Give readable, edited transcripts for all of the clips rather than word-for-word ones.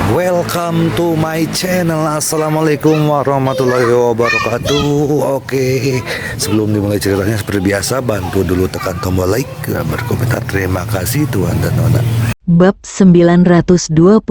Welcome to my channel. Assalamualaikum warahmatullahi wabarakatuh. Oke, sebelum dimulai ceritanya seperti biasa, bantu dulu tekan tombol like dan berkomentar. Terima kasih Tuhan dan Nona. Bab 921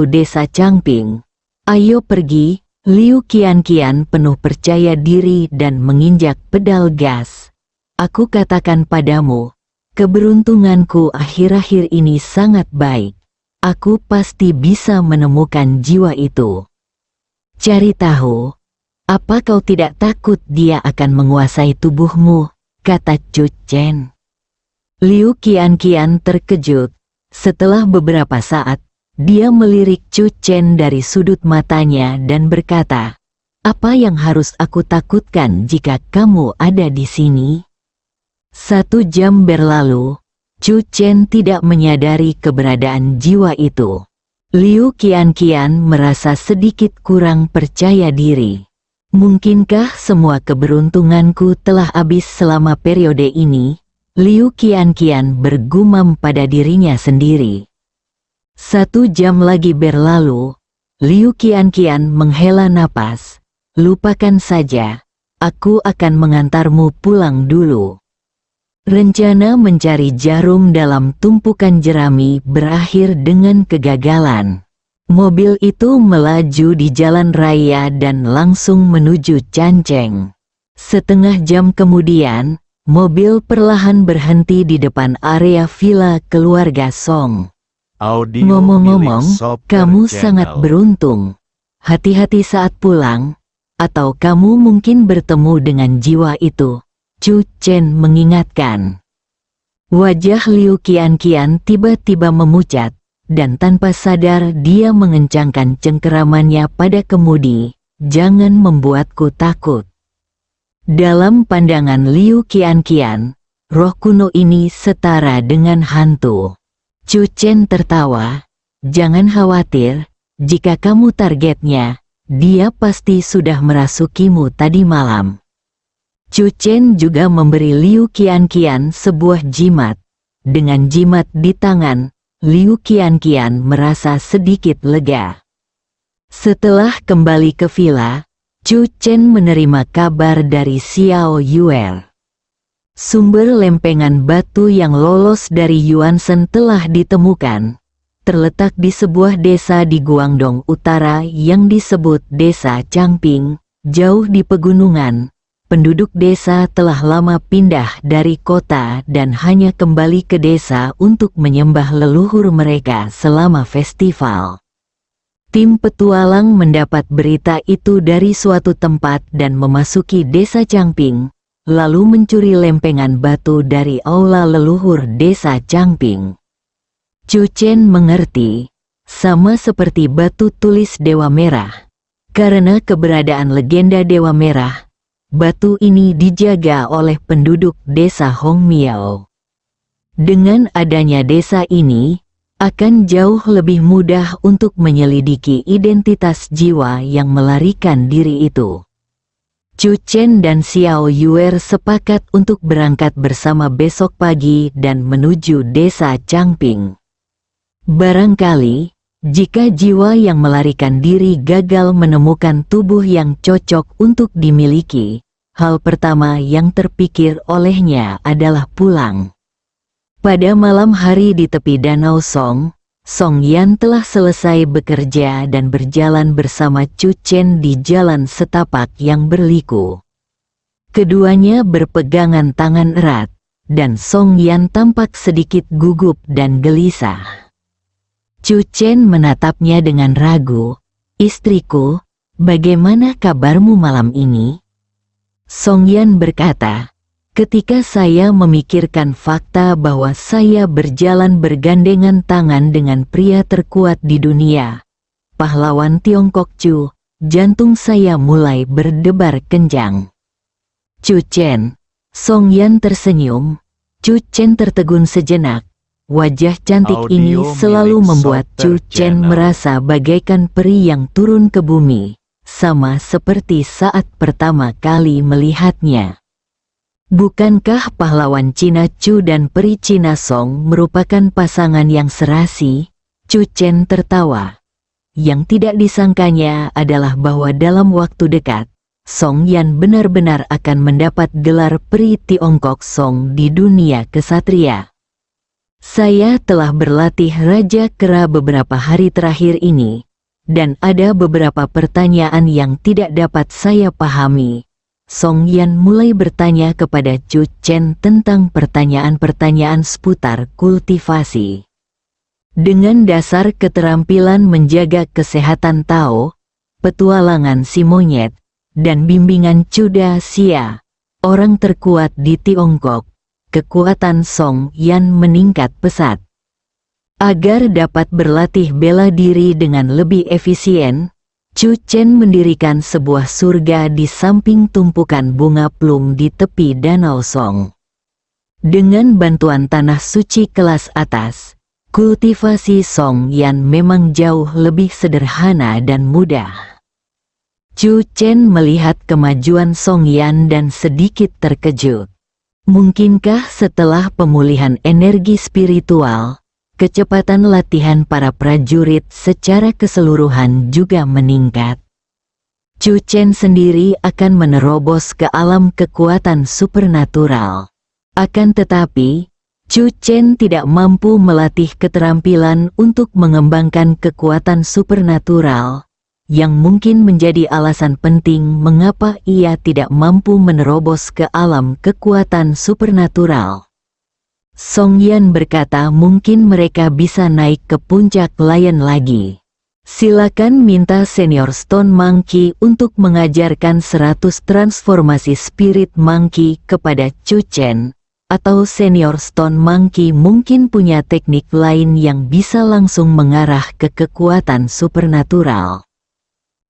Desa Changping. Ayo pergi. Liu Qianqian penuh percaya diri dan menginjak pedal gas. Aku katakan padamu, keberuntunganku akhir-akhir ini sangat baik. Aku pasti bisa menemukan jiwa itu. Cari tahu, apa kau tidak takut dia akan menguasai tubuhmu? Kata Chu Chen. Liu Qianqian terkejut. Setelah beberapa saat, dia melirik Chu Chen dari sudut matanya dan berkata, "Apa yang harus aku takutkan jika kamu ada di sini?" 1 jam berlalu. Chu Chen tidak menyadari keberadaan jiwa itu. Liu Qianqian merasa sedikit kurang percaya diri. Mungkinkah semua keberuntunganku telah habis selama periode ini? Liu Qianqian bergumam pada dirinya sendiri. 1 jam lagi berlalu. Liu Qianqian menghela napas. Lupakan saja. Aku akan mengantarmu pulang dulu. Rencana mencari jarum dalam tumpukan jerami berakhir dengan kegagalan. Mobil itu melaju di jalan raya dan langsung menuju Canceng. Setengah jam kemudian, mobil perlahan berhenti di depan area villa keluarga Song. Ngomong-ngomong, kamu sangat beruntung. Hati-hati saat pulang, atau kamu mungkin bertemu dengan jiwa itu. Chu Chen mengingatkan. Wajah Liu Qianqian tiba-tiba memucat, dan tanpa sadar dia mengencangkan cengkeramannya pada kemudi. Jangan membuatku takut. Dalam pandangan Liu Qianqian, roh kuno ini setara dengan hantu. Chu Chen tertawa. Jangan khawatir, jika kamu targetnya, dia pasti sudah merasukimu tadi malam. Chu Chen juga memberi Liu Qianqian sebuah jimat. Dengan jimat di tangan, Liu Qianqian merasa sedikit lega. Setelah kembali ke villa, Chu Chen menerima kabar dari Xiao Yuer. Sumber lempengan batu yang lolos dari Yuanshen telah ditemukan. Terletak di sebuah desa di Guangdong Utara yang disebut Desa Changping, jauh di pegunungan. Penduduk desa telah lama pindah dari kota dan hanya kembali ke desa untuk menyembah leluhur mereka selama festival. Tim petualang mendapat berita itu dari suatu tempat dan memasuki desa Changping, lalu mencuri lempengan batu dari aula leluhur desa Changping. Chu Chen mengerti, sama seperti batu tulis Dewa Merah. Karena keberadaan legenda Dewa Merah, batu ini dijaga oleh penduduk desa Hongmiao. Dengan adanya desa ini, akan jauh lebih mudah untuk menyelidiki identitas jiwa yang melarikan diri itu. Chu Chen dan Xiao Yuer sepakat untuk berangkat bersama besok pagi dan menuju desa Changping. Barangkali, jika jiwa yang melarikan diri gagal menemukan tubuh yang cocok untuk dimiliki, hal pertama yang terpikir olehnya adalah pulang. Pada malam hari di tepi Danau Song, Song Yan telah selesai bekerja dan berjalan bersama Chu Chen di jalan setapak yang berliku. Keduanya berpegangan tangan erat, dan Song Yan tampak sedikit gugup dan gelisah. Chu Chen menatapnya dengan ragu. "Istriku, bagaimana kabarmu malam ini?" Song Yan berkata, "Ketika saya memikirkan fakta bahwa saya berjalan bergandengan tangan dengan pria terkuat di dunia, pahlawan Tiongkok Chu, jantung saya mulai berdebar kencang." Chu Chen. Song Yan tersenyum. Chu Chen tertegun sejenak. Wajah cantik ini selalu membuat Chu Chen merasa bagaikan peri yang turun ke bumi, sama seperti saat pertama kali melihatnya. Bukankah pahlawan Cina Chu dan peri Cina Song merupakan pasangan yang serasi? Chu Chen tertawa. Yang tidak disangkanya adalah bahwa dalam waktu dekat, Song Yan benar-benar akan mendapat gelar Peri Tiongkok Song di dunia kesatria. Saya telah berlatih Raja Kera beberapa hari terakhir ini, dan ada beberapa pertanyaan yang tidak dapat saya pahami. Song Yan mulai bertanya kepada Chu Chen tentang pertanyaan-pertanyaan seputar kultivasi. Dengan dasar keterampilan menjaga kesehatan Tao, petualangan si monyet, dan bimbingan Cuda Xia, orang terkuat di Tiongkok, kekuatan Song Yan meningkat pesat. Agar dapat berlatih bela diri dengan lebih efisien, Chu Chen mendirikan sebuah surga di samping tumpukan bunga plum di tepi Danau Song. Dengan bantuan tanah suci kelas atas, kultivasi Song Yan memang jauh lebih sederhana dan mudah. Chu Chen melihat kemajuan Song Yan dan sedikit terkejut. Mungkinkah setelah pemulihan energi spiritual, kecepatan latihan para prajurit secara keseluruhan juga meningkat? Chu Chen sendiri akan menerobos ke alam kekuatan supernatural. Akan tetapi, Chu Chen tidak mampu melatih keterampilan untuk mengembangkan kekuatan supernatural, yang mungkin menjadi alasan penting mengapa ia tidak mampu menerobos ke alam kekuatan supernatural. Song Yan berkata mungkin mereka bisa naik ke puncak Lion lagi. Silakan minta Senior Stone Monkey untuk mengajarkan 100 transformasi Spirit Monkey kepada Chu Chen, atau Senior Stone Monkey mungkin punya teknik lain yang bisa langsung mengarah ke kekuatan supernatural.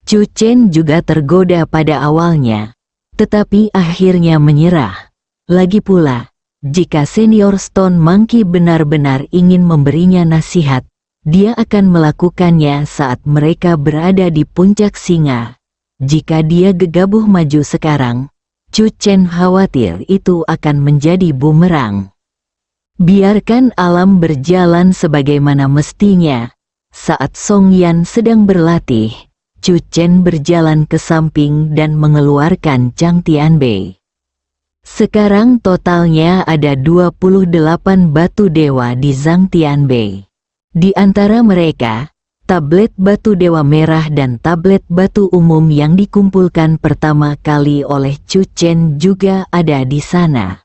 Chu Chen juga tergoda pada awalnya, tetapi akhirnya menyerah. Lagi pula, jika Senior Stone Monkey benar-benar ingin memberinya nasihat, dia akan melakukannya saat mereka berada di puncak singa. Jika dia gegabah maju sekarang, Chu Chen khawatir itu akan menjadi bumerang. Biarkan alam berjalan sebagaimana mestinya. Saat Song Yan sedang berlatih, Chu Chen berjalan ke samping dan mengeluarkan Chang Tianbei. Sekarang totalnya ada 28 batu dewa di Zhang Tianbei. Di antara mereka, tablet batu dewa merah dan tablet batu umum yang dikumpulkan pertama kali oleh Chu Chen juga ada di sana.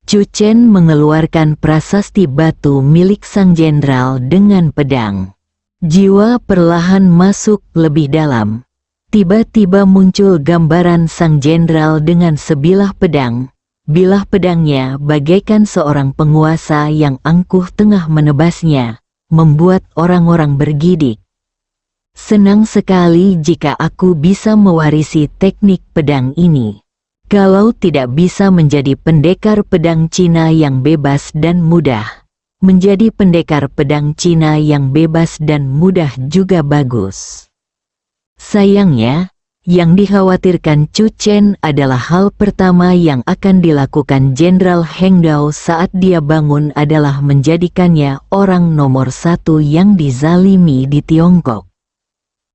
Chu Chen mengeluarkan prasasti batu milik sang jenderal dengan pedang. Jiwa perlahan masuk lebih dalam. Tiba-tiba muncul gambaran sang jenderal dengan sebilah pedang. Bilah pedangnya bagaikan seorang penguasa yang angkuh tengah menebasnya, membuat orang-orang bergidik. Senang sekali jika aku bisa mewarisi teknik pedang ini. Kalau tidak bisa menjadi pendekar pedang Cina yang bebas dan mudah, menjadi pendekar pedang Cina yang bebas dan mudah juga bagus. Sayangnya, yang dikhawatirkan Chu Chen adalah hal pertama yang akan dilakukan Jenderal Heng Dao saat dia bangun adalah menjadikannya orang nomor 1 yang dizalimi di Tiongkok.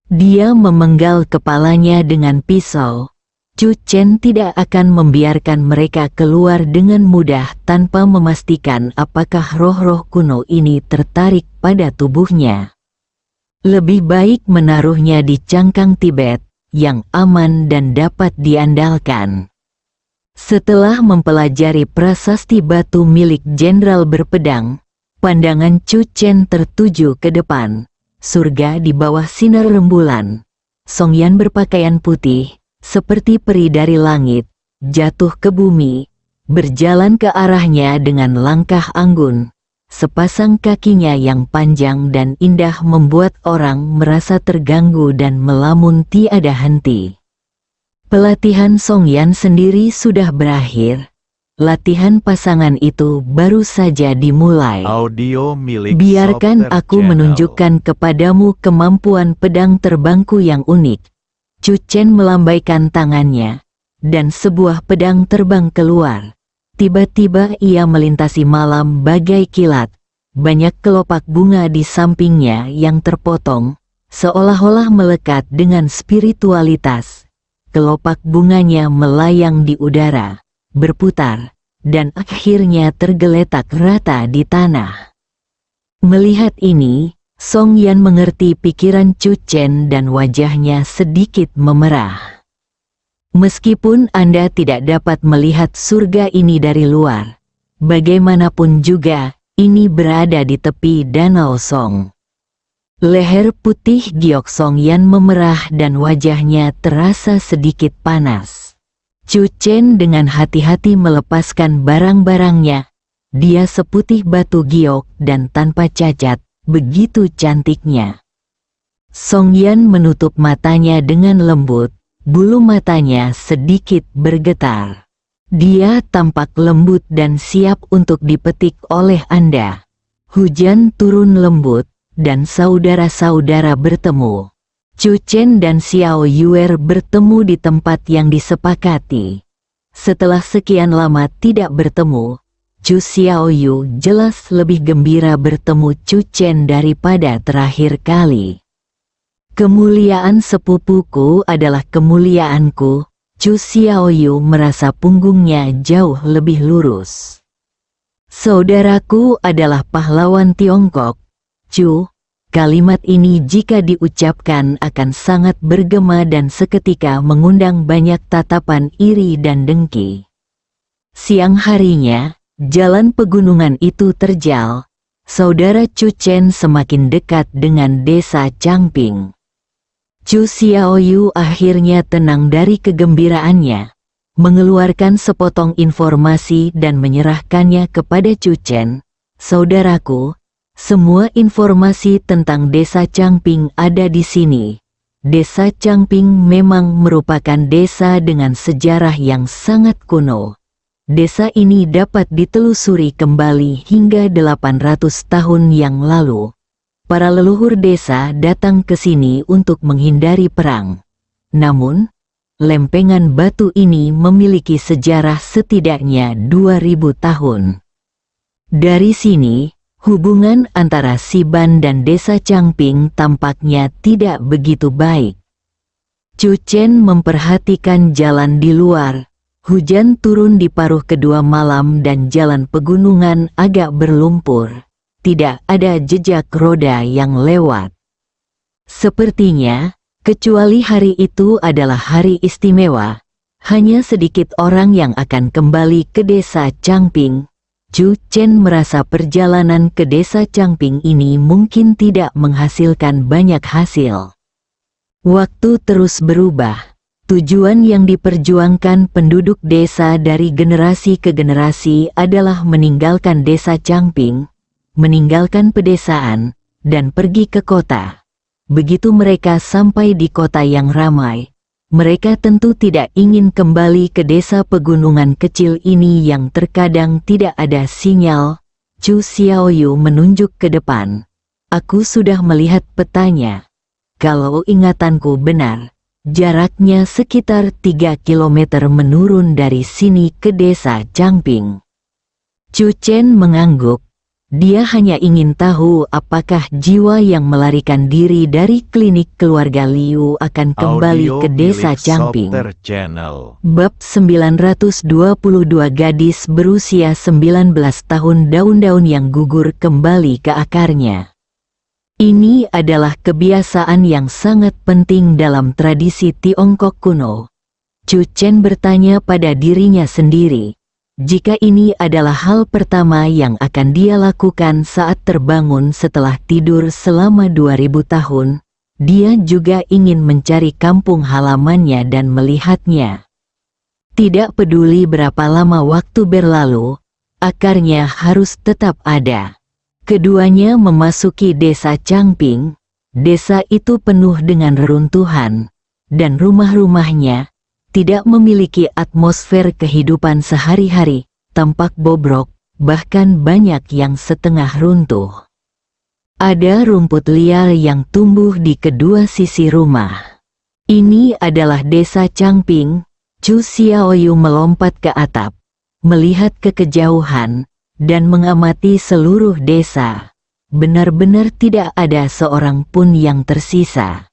Dia memenggal kepalanya dengan pisau. Chu Chen tidak akan membiarkan mereka keluar dengan mudah tanpa memastikan apakah roh-roh kuno ini tertarik pada tubuhnya. Lebih baik menaruhnya di cangkang Tibet, yang aman dan dapat diandalkan. Setelah mempelajari prasasti batu milik jenderal berpedang, pandangan Chu Chen tertuju ke depan. Surga di bawah sinar rembulan. Song Yan berpakaian putih, seperti peri dari langit, jatuh ke bumi, berjalan ke arahnya dengan langkah anggun. Sepasang kakinya yang panjang dan indah membuat orang merasa terganggu dan melamun tiada henti. Pelatihan Song Yan sendiri sudah berakhir. Latihan pasangan itu baru saja dimulai. Audio milik Biarkan Software aku Channel. menunjukkan kepadamu kemampuan pedang terbangku yang unik. Chu Chen melambaikan tangannya, dan sebuah pedang terbang keluar. Tiba-tiba ia melintasi malam bagai kilat. Banyak kelopak bunga di sampingnya yang terpotong, seolah-olah melekat dengan spiritualitas. Kelopak bunganya melayang di udara, berputar, dan akhirnya tergeletak rata di tanah. Melihat ini, Song Yan mengerti pikiran Chu Chen dan wajahnya sedikit memerah. Meskipun Anda tidak dapat melihat surga ini dari luar, bagaimanapun juga, ini berada di tepi Danau Song. Leher putih giok Song Yan memerah dan wajahnya terasa sedikit panas. Chu Chen dengan hati-hati melepaskan barang-barangnya. Dia seputih batu giok dan tanpa cacat, begitu cantiknya. Song Yan menutup matanya dengan lembut, bulu matanya sedikit bergetar. Dia tampak lembut dan siap untuk dipetik oleh Anda. Hujan turun lembut, dan saudara-saudara bertemu. Chu Chen dan Xiao Yuer bertemu di tempat yang disepakati. Setelah sekian lama tidak bertemu, Chu Xiaoyu jelas lebih gembira bertemu Chu Chen daripada terakhir kali. Kemuliaan sepupuku adalah kemuliaanku. Chu Xiaoyu merasa punggungnya jauh lebih lurus. Saudaraku adalah pahlawan Tiongkok. Chu, kalimat ini jika diucapkan akan sangat bergema dan seketika mengundang banyak tatapan iri dan dengki. Siang harinya, jalan pegunungan itu terjal. Saudara Chu Chen semakin dekat dengan desa Changping. Chu Xiaoyu akhirnya tenang dari kegembiraannya, mengeluarkan sepotong informasi dan menyerahkannya kepada Chu Chen. Saudaraku, semua informasi tentang desa Changping ada di sini. Desa Changping memang merupakan desa dengan sejarah yang sangat kuno. Desa ini dapat ditelusuri kembali hingga 800 tahun yang lalu. Para leluhur desa datang ke sini untuk menghindari perang. Namun, lempengan batu ini memiliki sejarah setidaknya 2000 tahun. Dari sini, hubungan antara Siban dan desa Changping tampaknya tidak begitu baik. Chu Chen memperhatikan jalan di luar. Hujan turun di paruh kedua malam dan jalan pegunungan agak berlumpur. Tidak ada jejak roda yang lewat. Sepertinya, kecuali hari itu adalah hari istimewa, hanya sedikit orang yang akan kembali ke desa Changping. Chu Chen merasa perjalanan ke desa Changping ini mungkin tidak menghasilkan banyak hasil. Waktu terus berubah. Tujuan yang diperjuangkan penduduk desa dari generasi ke generasi adalah meninggalkan desa Changping, meninggalkan pedesaan, dan pergi ke kota. Begitu mereka sampai di kota yang ramai, mereka tentu tidak ingin kembali ke desa pegunungan kecil ini yang terkadang tidak ada sinyal. Chu Xiaoyu menunjuk ke depan. Aku sudah melihat petanya. Kalau ingatanku benar, jaraknya sekitar 3 kilometer menurun dari sini ke desa Changping. Chu Chen mengangguk. Dia hanya ingin tahu apakah jiwa yang melarikan diri dari klinik keluarga Liu akan kembali ke desa Changping. Bab 922 gadis berusia 19 tahun daun-daun yang gugur kembali ke akarnya. Ini adalah kebiasaan yang sangat penting dalam tradisi Tiongkok kuno. Chu Chen bertanya pada dirinya sendiri, jika ini adalah hal pertama yang akan dia lakukan saat terbangun setelah tidur selama 2000 tahun, dia juga ingin mencari kampung halamannya dan melihatnya. Tidak peduli berapa lama waktu berlalu, akarnya harus tetap ada. Keduanya memasuki desa Changping. Desa itu penuh dengan reruntuhan, dan rumah-rumahnya tidak memiliki atmosfer kehidupan sehari-hari, tampak bobrok, bahkan banyak yang setengah runtuh. Ada rumput liar yang tumbuh di kedua sisi rumah. Ini adalah desa Changping. Chu Xiaoyu melompat ke atap, melihat ke kejauhan, dan mengamati seluruh desa. benar-benar tidak ada seorang pun yang tersisa.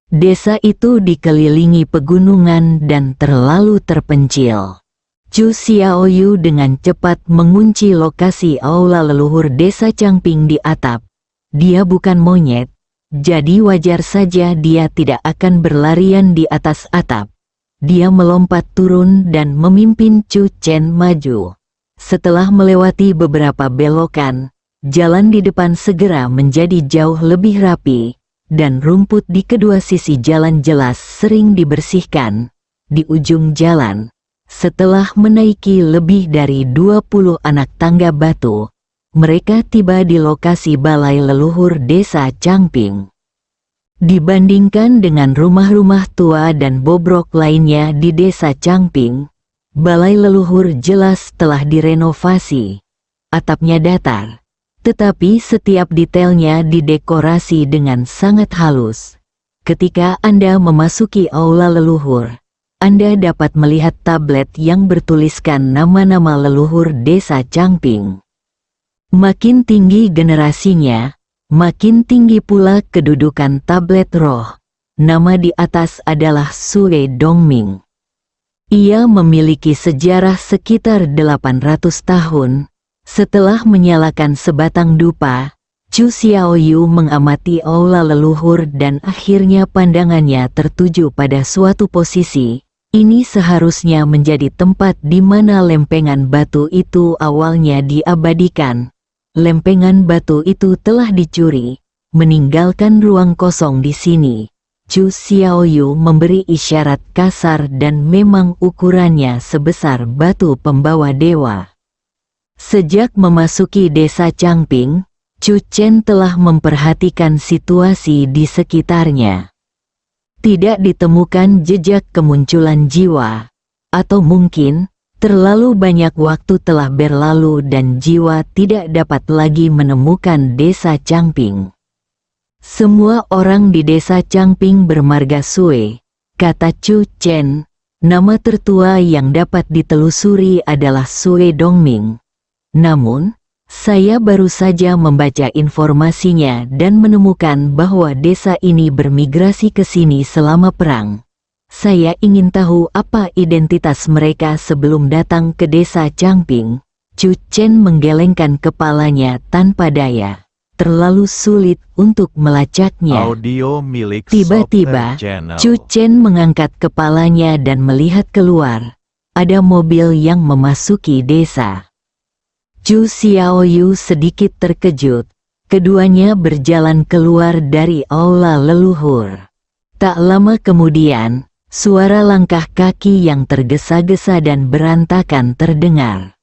Desa itu dikelilingi pegunungan dan terlalu terpencil. Chu Xiaoyu dengan cepat mengunci lokasi aula leluhur desa Changping di atap. Dia bukan monyet, jadi wajar saja dia tidak akan berlarian di atas atap. Dia melompat turun dan memimpin Chu Chen maju. Setelah melewati beberapa belokan, jalan di depan segera menjadi jauh lebih rapi, dan rumput di kedua sisi jalan jelas sering dibersihkan. Di ujung jalan, setelah menaiki lebih dari 20 anak tangga batu, mereka tiba di lokasi balai leluhur desa Changping. Dibandingkan dengan rumah-rumah tua dan bobrok lainnya di desa Changping, balai leluhur jelas telah direnovasi. Atapnya datar, tetapi setiap detailnya didekorasi dengan sangat halus. Ketika Anda memasuki aula leluhur, Anda dapat melihat tablet yang bertuliskan nama-nama leluhur desa Changping. Makin tinggi generasinya, makin tinggi pula kedudukan tablet roh. Nama di atas adalah Sue Dongming. Ia memiliki sejarah sekitar 800 tahun. Setelah menyalakan sebatang dupa, Chu Xiaoyu mengamati aula leluhur dan akhirnya pandangannya tertuju pada suatu posisi. Ini seharusnya menjadi tempat di mana lempengan batu itu awalnya diabadikan. Lempengan batu itu telah dicuri, meninggalkan ruang kosong di sini. Chu Xiaoyu memberi isyarat kasar dan memang ukurannya sebesar batu pembawa dewa. Sejak memasuki desa Changping, Chu Chen telah memperhatikan situasi di sekitarnya. Tidak ditemukan jejak kemunculan jiwa, atau mungkin terlalu banyak waktu telah berlalu dan jiwa tidak dapat lagi menemukan desa Changping. Semua orang di desa Changping bermarga Sue, kata Chu Chen. Nama tertua yang dapat ditelusuri adalah Sue Dongming. Namun, saya baru saja membaca informasinya dan menemukan bahwa desa ini bermigrasi ke sini selama perang. Saya ingin tahu apa identitas mereka sebelum datang ke desa Changping. Chu Chen menggelengkan kepalanya tanpa daya. Terlalu sulit untuk melacaknya. Audio milik Tiba-tiba, Software Channel. Chu Chen mengangkat kepalanya dan melihat keluar. Ada mobil yang memasuki desa. Chu Xiaoyu sedikit terkejut. Keduanya berjalan keluar dari aula leluhur. Tak lama kemudian, suara langkah kaki yang tergesa-gesa dan berantakan terdengar.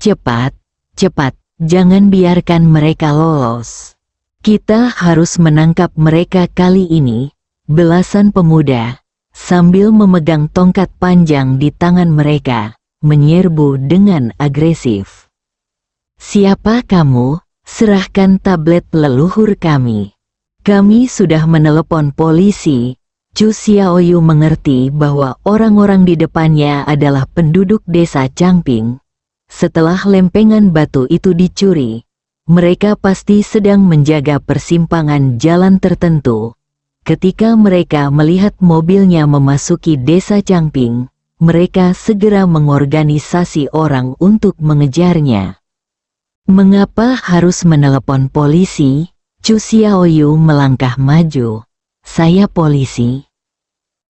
Cepat, cepat, jangan biarkan mereka lolos. Kita harus menangkap mereka kali ini. Belasan pemuda, sambil memegang tongkat panjang di tangan mereka, menyerbu dengan agresif. Siapa kamu? Serahkan tablet leluhur kami. Kami sudah menelepon polisi. Chu Xiaoyu mengerti bahwa orang-orang di depannya adalah penduduk desa Changping. Setelah lempengan batu itu dicuri, mereka pasti sedang menjaga persimpangan jalan tertentu. Ketika mereka melihat mobilnya memasuki desa Changping, mereka segera mengorganisasi orang untuk mengejarnya. Mengapa harus menelepon polisi? Chu Xiaoyu melangkah maju. Saya polisi.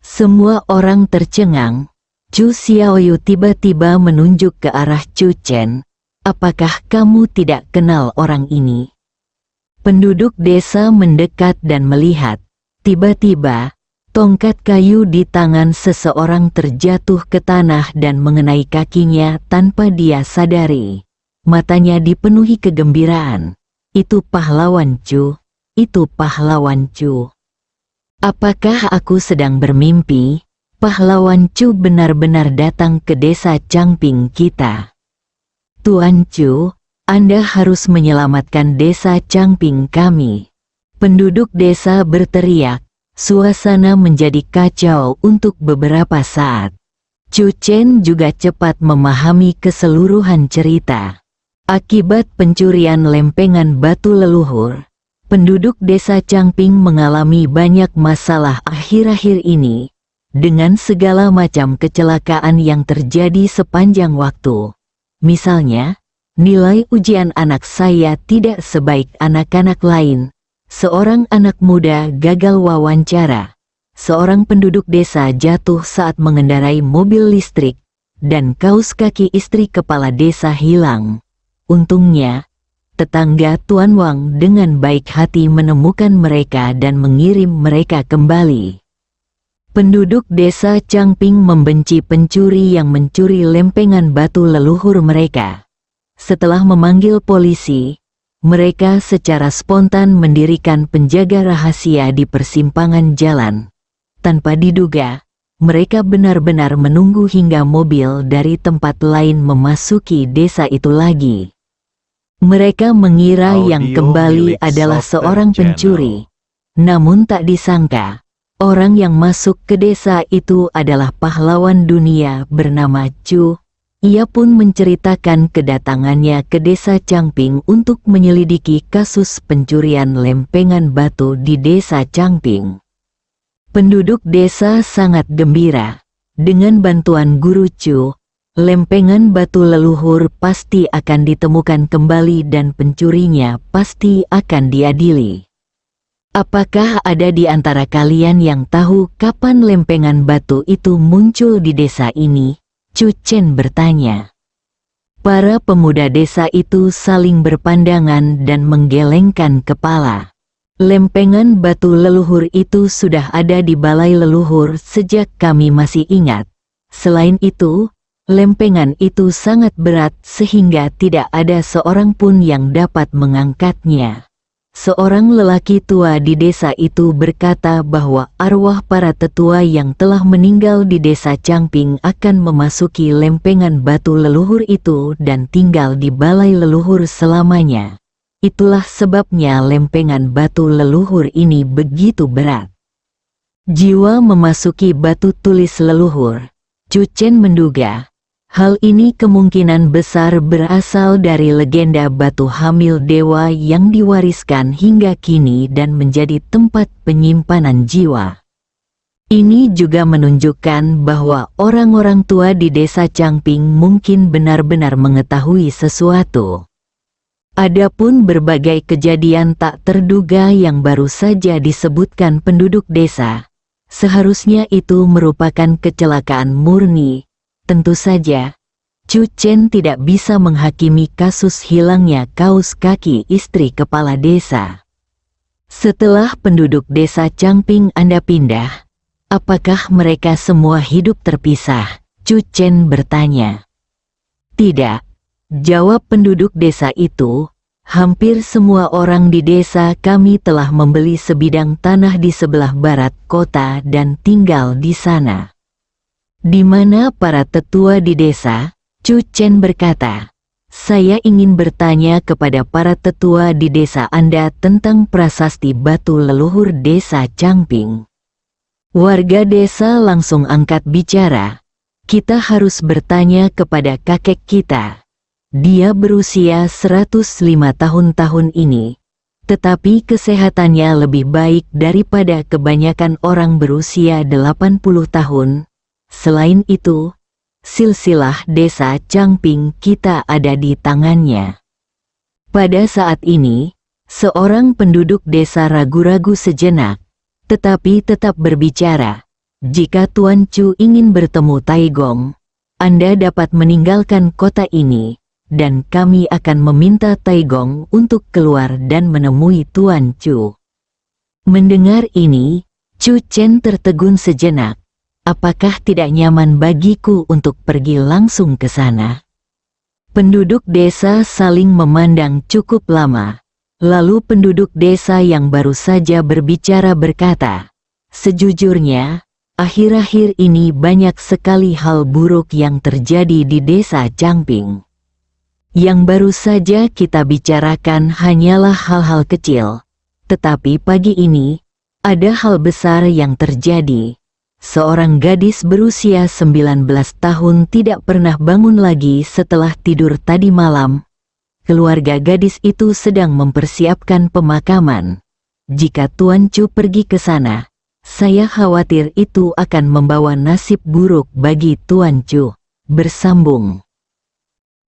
Semua orang tercengang. Chu Xiaoyu tiba-tiba menunjuk ke arah Chu Chen. Apakah kamu tidak kenal orang ini? Penduduk desa mendekat dan melihat. Tiba-tiba, tongkat kayu di tangan seseorang terjatuh ke tanah dan mengenai kakinya tanpa dia sadari. Matanya dipenuhi kegembiraan. Itu pahlawan Chu. Itu pahlawan Chu. Apakah aku sedang bermimpi? Pahlawan Chu benar-benar datang ke desa Changping kita. Tuan Chu, Anda harus menyelamatkan desa Changping kami. Penduduk desa berteriak. Suasana menjadi kacau untuk beberapa saat. Chu Chen juga cepat memahami keseluruhan cerita. Akibat pencurian lempengan batu leluhur, penduduk desa Cangping mengalami banyak masalah akhir-akhir ini, dengan segala macam kecelakaan yang terjadi sepanjang waktu. Misalnya, nilai ujian anak saya tidak sebaik anak-anak lain, seorang anak muda gagal wawancara, seorang penduduk desa jatuh saat mengendarai mobil listrik, dan kaos kaki istri kepala desa hilang. Untungnya, tetangga Tuan Wang dengan baik hati menemukan mereka dan mengirim mereka kembali. Penduduk desa Cangping membenci pencuri yang mencuri lempengan batu leluhur mereka. Setelah memanggil polisi, mereka secara spontan mendirikan penjaga rahasia di persimpangan jalan. Tanpa diduga, mereka benar-benar menunggu hingga mobil dari tempat lain memasuki desa itu lagi. Mereka mengira yang kembali adalah seorang pencuri. Namun tak disangka, orang yang masuk ke desa itu adalah pahlawan dunia bernama Chu. Ia pun menceritakan kedatangannya ke desa Cangping untuk menyelidiki kasus pencurian lempengan batu di desa Cangping. Penduduk desa sangat gembira. Dengan bantuan guru Chu, lempengan batu leluhur pasti akan ditemukan kembali dan pencurinya pasti akan diadili. Apakah ada di antara kalian yang tahu kapan lempengan batu itu muncul di desa ini? Chu Chen bertanya. Para pemuda desa itu saling berpandangan dan menggelengkan kepala. Lempengan batu leluhur itu sudah ada di balai leluhur sejak kami masih ingat. Selain itu, lempengan itu sangat berat sehingga tidak ada seorang pun yang dapat mengangkatnya. Seorang lelaki tua di desa itu berkata bahwa arwah para tetua yang telah meninggal di desa Cangping akan memasuki lempengan batu leluhur itu dan tinggal di balai leluhur selamanya. Itulah sebabnya lempengan batu leluhur ini begitu berat. Jiwa memasuki batu tulis leluhur. Chu Chen menduga, hal ini kemungkinan besar berasal dari legenda batu hamil dewa yang diwariskan hingga kini dan menjadi tempat penyimpanan jiwa. Ini juga menunjukkan bahwa orang-orang tua di desa Cangping mungkin benar-benar mengetahui sesuatu. Adapun berbagai kejadian tak terduga yang baru saja disebutkan penduduk desa, seharusnya itu merupakan kecelakaan murni. Tentu saja, Chu Chen tidak bisa menghakimi kasus hilangnya kaos kaki istri kepala desa. Setelah penduduk desa Cangping Anda pindah, apakah mereka semua hidup terpisah? Chu Chen bertanya. Tidak, jawab penduduk desa itu. Hampir semua orang di desa kami telah membeli sebidang tanah di sebelah barat kota dan tinggal di sana. Di mana para tetua di desa? Chu Chen berkata, saya ingin bertanya kepada para tetua di desa Anda tentang prasasti batu leluhur desa Cangping. Warga desa langsung angkat bicara. Kita harus bertanya kepada kakek kita. Dia berusia 105 tahun ini, tetapi kesehatannya lebih baik daripada kebanyakan orang berusia 80 tahun. Selain itu, silsilah desa Cangping kita ada di tangannya. Pada saat ini, seorang penduduk desa ragu-ragu sejenak, tetapi tetap berbicara. Jika Tuan Chu ingin bertemu Taigong, Anda dapat meninggalkan kota ini, dan kami akan meminta Taigong untuk keluar dan menemui Tuan Chu. Mendengar ini, Chu Chen tertegun sejenak. Apakah tidak nyaman bagiku untuk pergi langsung ke sana? Penduduk desa saling memandang cukup lama. Lalu penduduk desa yang baru saja berbicara berkata, sejujurnya, akhir-akhir ini banyak sekali hal buruk yang terjadi di desa Cangping. Yang baru saja kita bicarakan hanyalah hal-hal kecil. Tetapi pagi ini, ada hal besar yang terjadi. Seorang gadis berusia 19 tahun tidak pernah bangun lagi setelah tidur tadi malam. keluarga gadis itu sedang mempersiapkan pemakaman. Jika Tuan Chu pergi ke sana, saya khawatir itu akan membawa nasib buruk bagi Tuan Chu. Bersambung.